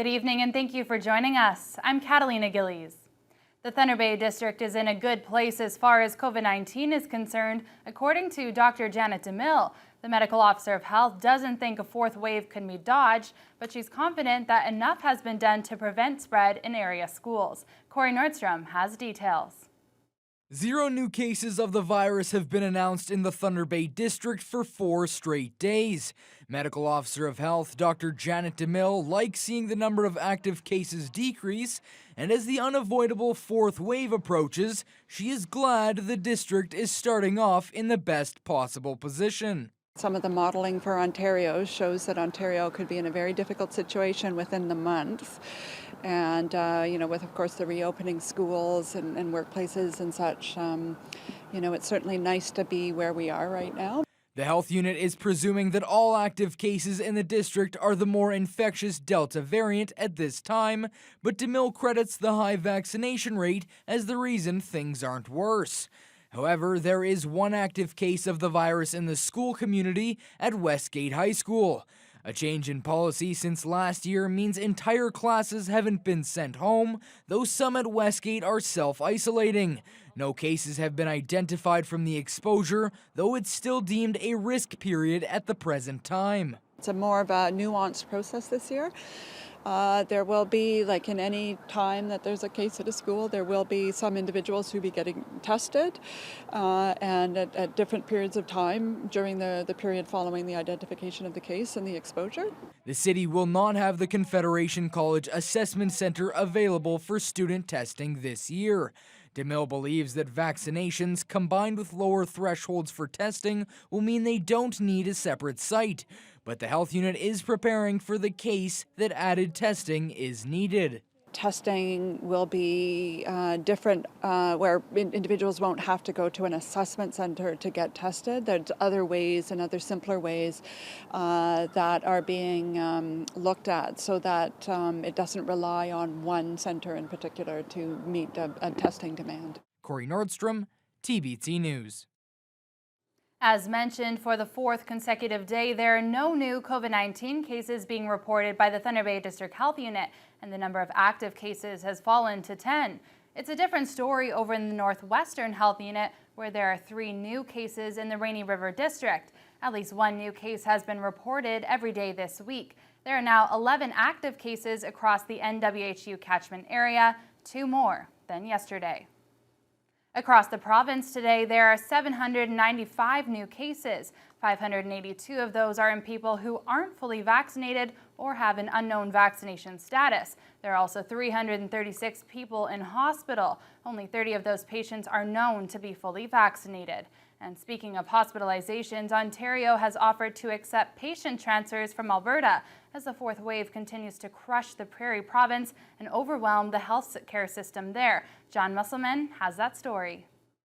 Good evening and thank you for joining us. I'm Catalina Gillies. The Thunder Bay District is in a good place as far as COVID-19 is concerned. According to Dr. Janet DeMille, the medical officer of health doesn't think a fourth wave can be dodged, but she's confident that enough has been done to prevent spread in area schools. Corey Nordstrom has details. 0 new cases of the virus have been announced in the Thunder Bay District for 4 straight days. Medical Officer of Health Dr. Janet DeMille likes seeing the number of active cases decrease, and as the unavoidable fourth wave approaches, she is glad the district is starting off in the best possible position. Some of the modeling for Ontario shows that Ontario could be in a very difficult situation within the month. And, with, of course, the reopening schools and workplaces and such, it's certainly nice to be where we are right now. The health unit is presuming that all active cases in the district are the more infectious Delta variant at this time, but DeMille credits the high vaccination rate as the reason things aren't worse. However, there is 1 active case of the virus in the school community at Westgate High School. A change in policy since last year means entire classes haven't been sent home, though some at Westgate are self-isolating. No cases have been identified from the exposure, though it's still deemed a risk period at the present time. It's a more of a nuanced process this year. There will be, like in any time that there's a case at a school, there will be some individuals who will be getting tested and at different periods of time during the period following the identification of the case and the exposure. The city will not have the Confederation College Assessment Center available for student testing this year. DeMille believes that vaccinations combined with lower thresholds for testing will mean they don't need a separate site. But the health unit is preparing for the case that added testing is needed. Testing will be different where individuals won't have to go to an assessment center to get tested. There's other ways and other simpler ways that are being looked at so that it doesn't rely on one center in particular to meet a testing demand. Corey Nordstrom, TBT News. As mentioned, for the 4th consecutive day, there are no new COVID-19 cases being reported by the Thunder Bay District Health Unit, and the number of active cases has fallen to 10. It's a different story over in the Northwestern Health Unit, where there are 3 new cases in the Rainy River District. At least 1 new case has been reported every day this week. There are now 11 active cases across the NWHU catchment area, 2 more than yesterday. Across the province today, there are 795 new cases. 582 of those are in people who aren't fully vaccinated or have an unknown vaccination status. There are also 336 people in hospital. Only 30 of those patients are known to be fully vaccinated. And speaking of hospitalizations, Ontario has offered to accept patient transfers from Alberta as the 4th wave continues to crush the Prairie province and overwhelm the health care system there. John Musselman has that story.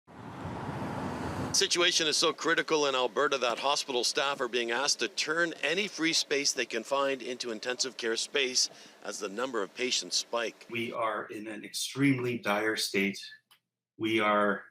The situation is so critical in Alberta that hospital staff are being asked to turn any free space they can find into intensive care space as the number of patients spike. We are in an extremely dire state. We are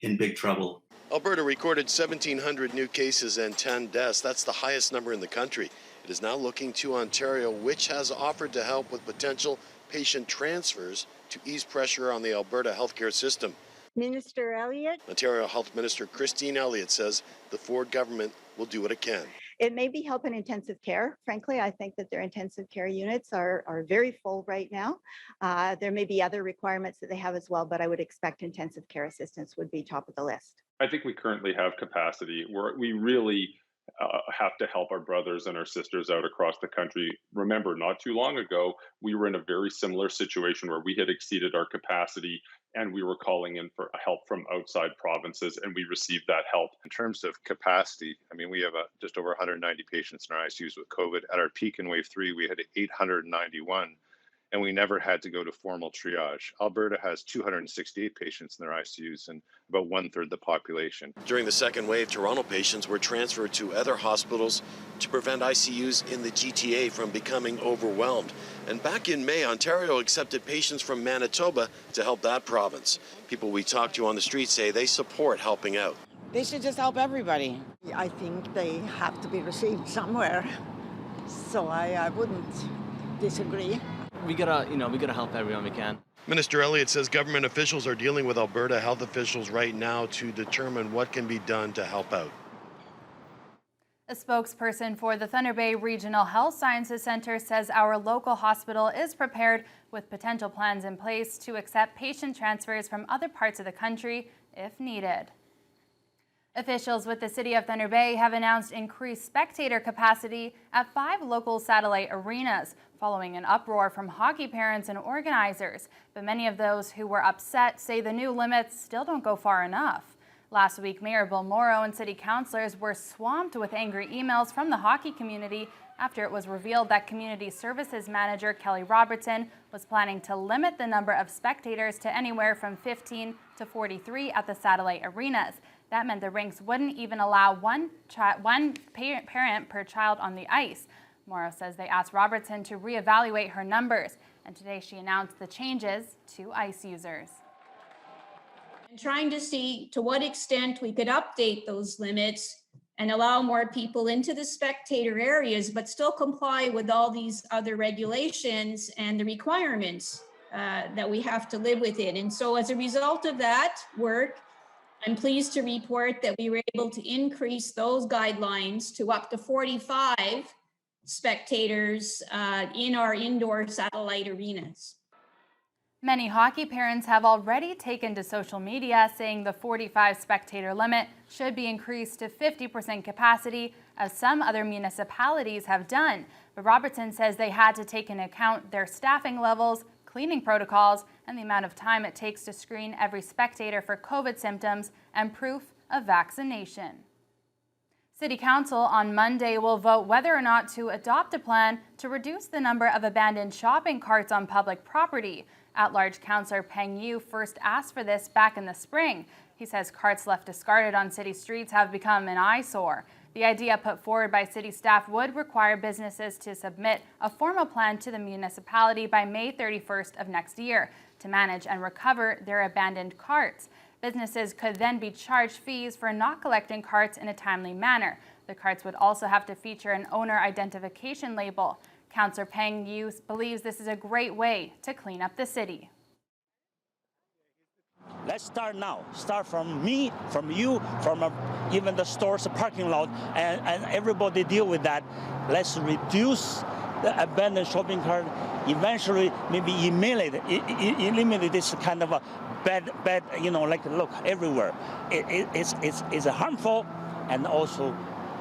in big trouble. Alberta recorded 1,700 new cases and 10 deaths. That's the highest number in the country. It is now looking to Ontario, which has offered to help with potential patient transfers to ease pressure on the Alberta healthcare system. Minister Elliott? Ontario Health Minister Christine Elliott says the Ford government will do what it can. It may be help in intensive care. Frankly, I think that their intensive care units are very full right now. There may be other requirements that they have as well, but I would expect intensive care assistance would be top of the list. I think we currently have capacity. We really have to help our brothers and our sisters out across the country. Remember, not too long ago, we were in a very similar situation where we had exceeded our capacity and we were calling in for help from outside provinces, and we received that help. In terms of capacity, I mean, we have just over 190 patients in our ICUs with COVID. At our peak in wave 3, we had 891. And we never had to go to formal triage. Alberta has 268 patients in their ICUs and about 1/3 the population. During the second wave, Toronto patients were transferred to other hospitals to prevent ICUs in the GTA from becoming overwhelmed. And back in May, Ontario accepted patients from Manitoba to help that province. People we talked to on the street say they support helping out. They should just help everybody. I think they have to be received somewhere. So I wouldn't disagree. We gotta help everyone we can. Minister Elliott says government officials are dealing with Alberta health officials right now to determine what can be done to help out. A spokesperson for the Thunder Bay Regional Health Sciences Center says our local hospital is prepared with potential plans in place to accept patient transfers from other parts of the country if needed. Officials with the City of Thunder Bay have announced increased spectator capacity at 5 local satellite arenas following an uproar from hockey parents and organizers. But many of those who were upset say the new limits still don't go far enough. Last week, Mayor Bill Morrow and city councilors were swamped with angry emails from the hockey community after it was revealed that Community Services Manager Kelly Robertson was planning to limit the number of spectators to anywhere from 15 to 43 at the satellite arenas. That meant the rinks wouldn't even allow one parent per child on the ice. Morrow says they asked Robertson to reevaluate her numbers, and today she announced the changes to ice users. And trying to see to what extent we could update those limits and allow more people into the spectator areas, but still comply with all these other regulations and the requirements that we have to live within. And so as a result of that work, I'm pleased to report that we were able to increase those guidelines to up to 45 spectators in our indoor satellite arenas. Many hockey parents have already taken to social media saying the 45 spectator limit should be increased to 50% capacity, as some other municipalities have done. But Robertson says they had to take into account their staffing levels, cleaning protocols, and the amount of time it takes to screen every spectator for COVID symptoms and proof of vaccination. City Council on Monday will vote whether or not to adopt a plan to reduce the number of abandoned shopping carts on public property. At-large Councillor Peng Yu first asked for this back in the spring. He says carts left discarded on city streets have become an eyesore. The idea put forward by city staff would require businesses to submit a formal plan to the municipality by May 31st of next year to manage and recover their abandoned carts. Businesses could then be charged fees for not collecting carts in a timely manner. The carts would also have to feature an owner identification label. Councillor Peng Yu believes this is a great way to clean up the city. Let's start now. Start from me, from you, from even the store's parking lot, and everybody deal with that. Let's reduce the abandoned shopping cart. Eventually, maybe eliminate this kind of a bad, like look everywhere. It's harmful, and also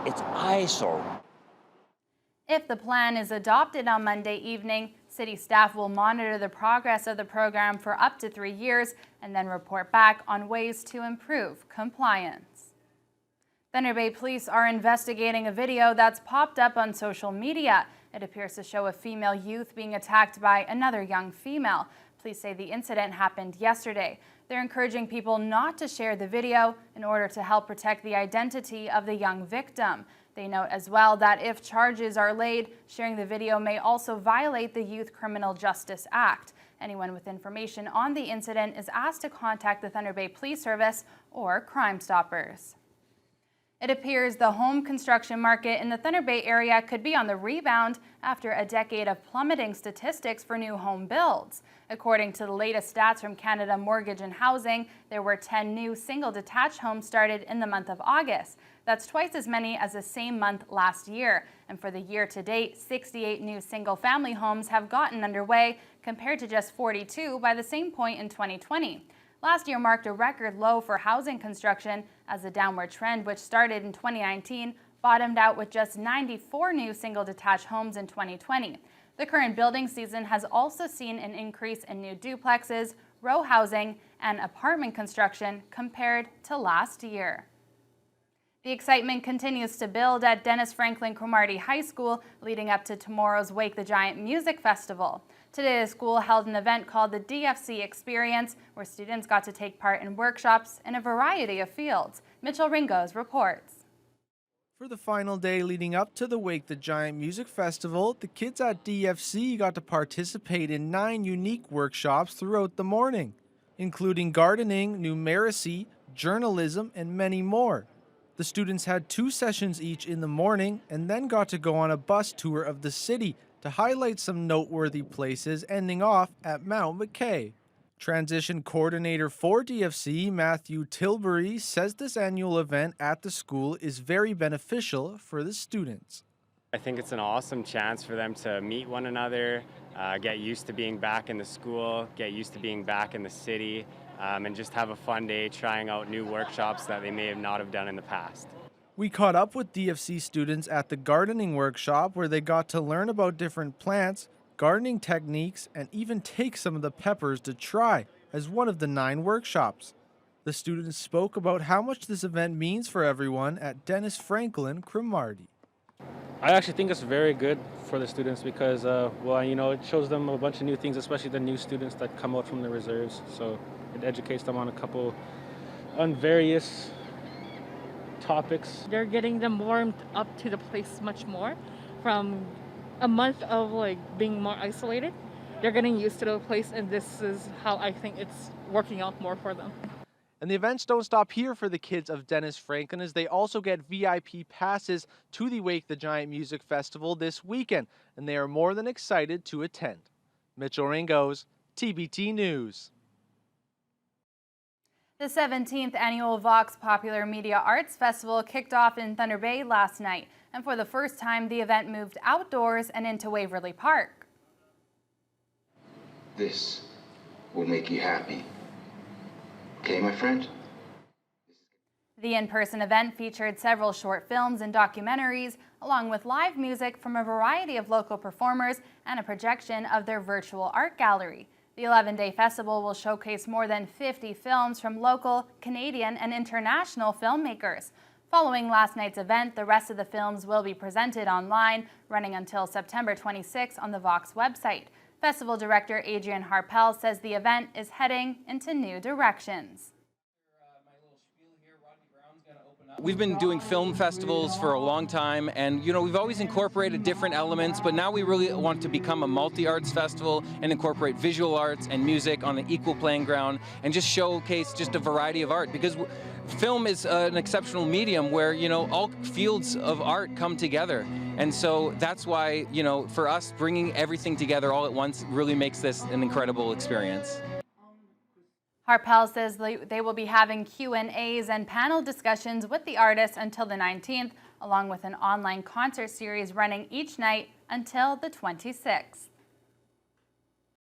it's eyesore. If the plan is adopted on Monday evening, city staff will monitor the progress of the program for up to 3 years and then report back on ways to improve compliance. Thunder Bay Police are investigating a video that's popped up on social media. It appears to show a female youth being attacked by another young female. Police say the incident happened yesterday. They're encouraging people not to share the video in order to help protect the identity of the young victim. They note as well that if charges are laid, sharing the video may also violate the Youth Criminal Justice Act. Anyone with information on the incident is asked to contact the Thunder Bay Police Service or Crime Stoppers. It appears the home construction market in the Thunder Bay area could be on the rebound after a decade of plummeting statistics for new home builds. According to the latest stats from Canada Mortgage and Housing, there were 10 new single-detached homes started in the month of August. That's twice as many as the same month last year. And for the year to date, 68 new single-family homes have gotten underway, compared to just 42 by the same point in 2020. Last year marked a record low for housing construction as the downward trend, which started in 2019, bottomed out with just 94 new single-detached homes in 2020. The current building season has also seen an increase in new duplexes, row housing, and apartment construction compared to last year. The excitement continues to build at Dennis Franklin Cromartie High School leading up to tomorrow's Wake the Giant Music Festival. Today, the school held an event called the DFC Experience, where students got to take part in workshops in a variety of fields. Mitchell Ringos reports. For the final day leading up to the Wake the Giant Music Festival, the kids at DFC got to participate in 9 unique workshops throughout the morning, including gardening, numeracy, journalism, and many more. The students had 2 sessions each in the morning and then got to go on a bus tour of the city to highlight some noteworthy places, ending off at Mount McKay. Transition coordinator for DFC, Matthew Tilbury, says this annual event at the school is very beneficial for the students. I think it's an awesome chance for them to meet one another, get used to being back in the school, get used to being back in the city, and just have a fun day trying out new workshops that they may have not have done in the past. We caught up with DFC students at the gardening workshop where they got to learn about different plants, gardening techniques, and even take some of the peppers to try as one of the 9 workshops. The students spoke about how much this event means for everyone at Dennis Franklin Cromartie. I actually think it's very good for the students because, it shows them a bunch of new things, especially the new students that come out from the reserves. So it educates them on various topics. They're getting them warmed up to the place much more from a month of being more isolated. They're getting used to the place, and this is how I think it's working out more for them. And the events don't stop here for the kids of Dennis Franklin, as they also get VIP passes to the Wake the Giant Music Festival this weekend, and they are more than excited to attend. Mitchell Ringos, TBT News. The 17th annual Vox Popular Media Arts Festival kicked off in Thunder Bay last night, and for the first time, the event moved outdoors and into Waverly Park. This will make you happy. Okay, my friend? The in-person event featured several short films and documentaries, along with live music from a variety of local performers and a projection of their virtual art gallery. The 11-day festival will showcase more than 50 films from local, Canadian, and international filmmakers. Following last night's event, the rest of the films will be presented online, running until September 26 on the Vox website. Festival director Adrian Harpel says the event is heading into new directions. We've been doing film festivals for a long time, and we've always incorporated different elements, but now we really want to become a multi-arts festival and incorporate visual arts and music on an equal playing ground and just showcase just a variety of art, because film is an exceptional medium where all fields of art come together. And so that's why, for us, bringing everything together all at once really makes this an incredible experience. Harpel says they will be having Q&As and panel discussions with the artists until the 19th, along with an online concert series running each night until the 26th.